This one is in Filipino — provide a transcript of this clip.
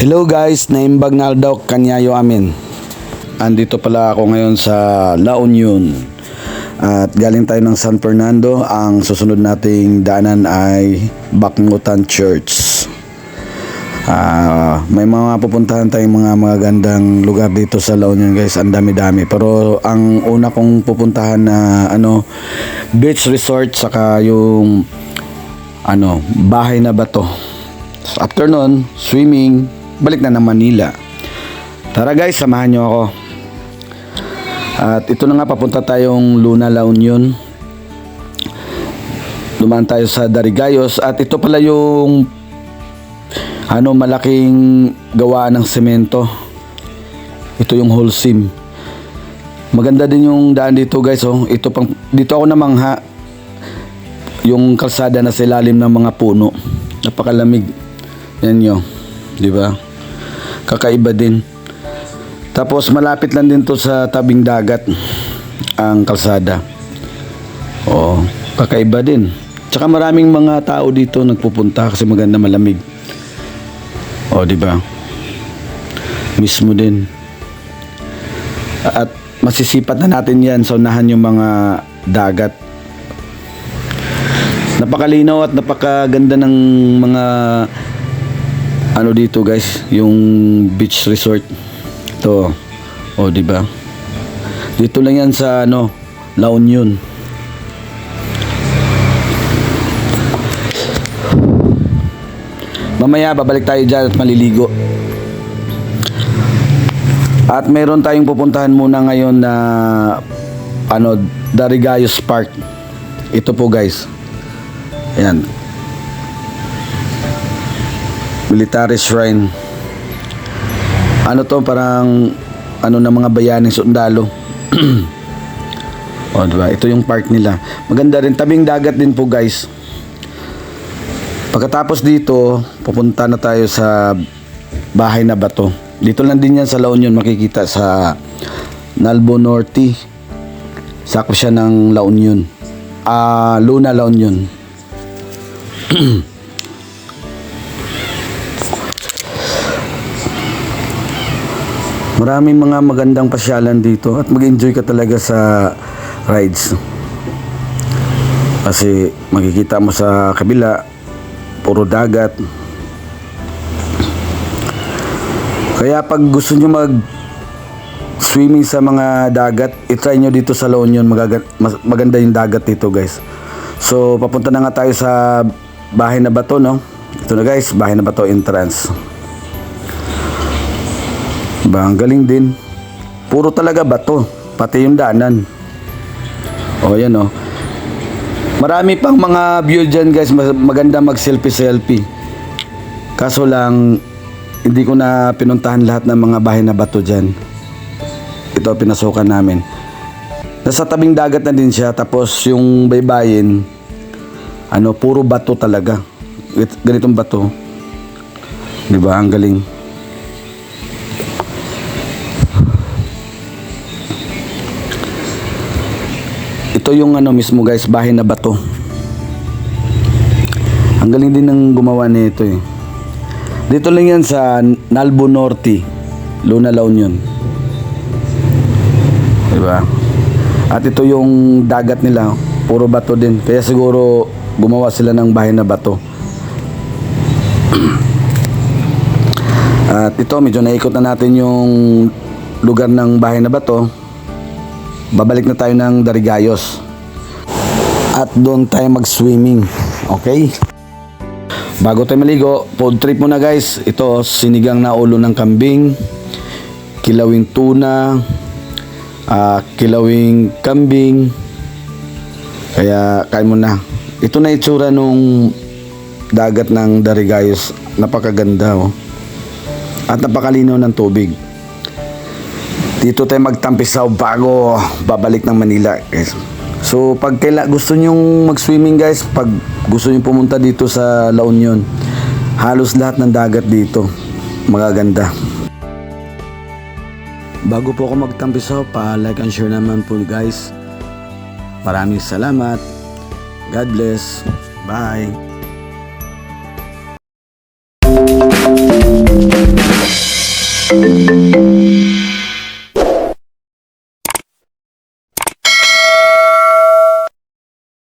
Hello guys, naimbag na daw kanyayo amin. Andito pala ako ngayon sa La Union. At galing tayo ng San Fernando. Ang susunod nating daanan ay Bakmutan Church. May mga pupuntahan tayong mga magagandang lugar dito sa La Union guys. Ang dami-dami. Pero ang una kong pupuntahan na beach resort saka yung bahay na bato. After nun, swimming, balik na ng Manila. Tara guys, samahan nyo ako. At ito na nga, papunta tayong Luna, La Union. Dumaan tayo sa Darigayos. At ito pala yung malaking gawaan ng semento. Ito yung Holcim. Maganda din yung daan dito guys. Dito ako namangha. Yung kalsada na sa ilalim ng mga puno. Napakalamig. Yan nyo. Diba? Kakaiba din. Tapos malapit lang din to sa tabing dagat ang kalsada. Kakaiba din. Tsaka maraming mga tao dito nagpupunta kasi maganda, malamig. Diba? Mismo din. At masisipat na natin yan sa unahan yung mga dagat. Napakalinaw at napakaganda ng mga dito guys, yung beach resort. Ito. Diba? Dito lang yan sa La Union. Mamaya babalik tayo dyan at maliligo. At meron tayong pupuntahan muna ngayon na Darigayos Park. Ito po guys. Ayan. Military Shrine. Parang ng mga bayaning sundalo. Diba? Ito yung park nila. Maganda rin, tabing dagat din po guys. Pagkatapos dito, pupunta na tayo sa bahay na bato. Dito lang din yan sa La Union, makikita sa Nalbo Norte. Sakop siya ng La Union. Luna, La Union. Maraming mga magandang pasyalan dito at mag-enjoy ka talaga sa rides. Kasi makikita mo sa kabila, puro dagat. Kaya pag gusto nyo mag-swimming sa mga dagat, itry nyo dito sa La Union. Maganda yung dagat dito guys. So papunta na nga tayo sa bahay na bato, Ito na guys, bahay na bato entrance. Ang galing din. Puro talaga bato, pati yung daanan. Yan Marami pang mga view dyan guys. Maganda mag selfie. Kaso lang, hindi ko na pinuntahan lahat ng mga bahay na bato dyan. Ito pinasukan namin. Nasa tabing dagat na din siya. Tapos yung baybayin, puro bato talaga. Ganitong bato. Diba? Ang galing. Ito yung mismo guys, bahay na bato. Ang galing din ng gumawa nito Dito lang yan sa Nalbo Norte, Luna, La Union. Diba? At ito yung dagat nila, puro bato din. Kaya siguro gumawa sila ng bahay na bato. At ito, medyo naikot na natin yung lugar ng bahay na bato. Babalik na tayo ng Darigayos. At doon tayo mag-swimming. Okay? Bago tayo maligo, food trip muna guys. Ito, sinigang na ulo ng kambing, kilawing tuna, kilawing kambing. Kaya kain muna. Ito na itsura nung dagat ng Darigayos. Napakaganda At napakalinaw ng tubig. Dito tayo magtampisaw bago babalik ng Manila guys. So pag gusto nyong mag-swimming guys, pag gusto nyong pumunta dito sa La Union, halos lahat ng dagat dito magaganda. Bago po ako magtampisaw, pa-like and share naman po guys. Maraming salamat. God bless. Bye.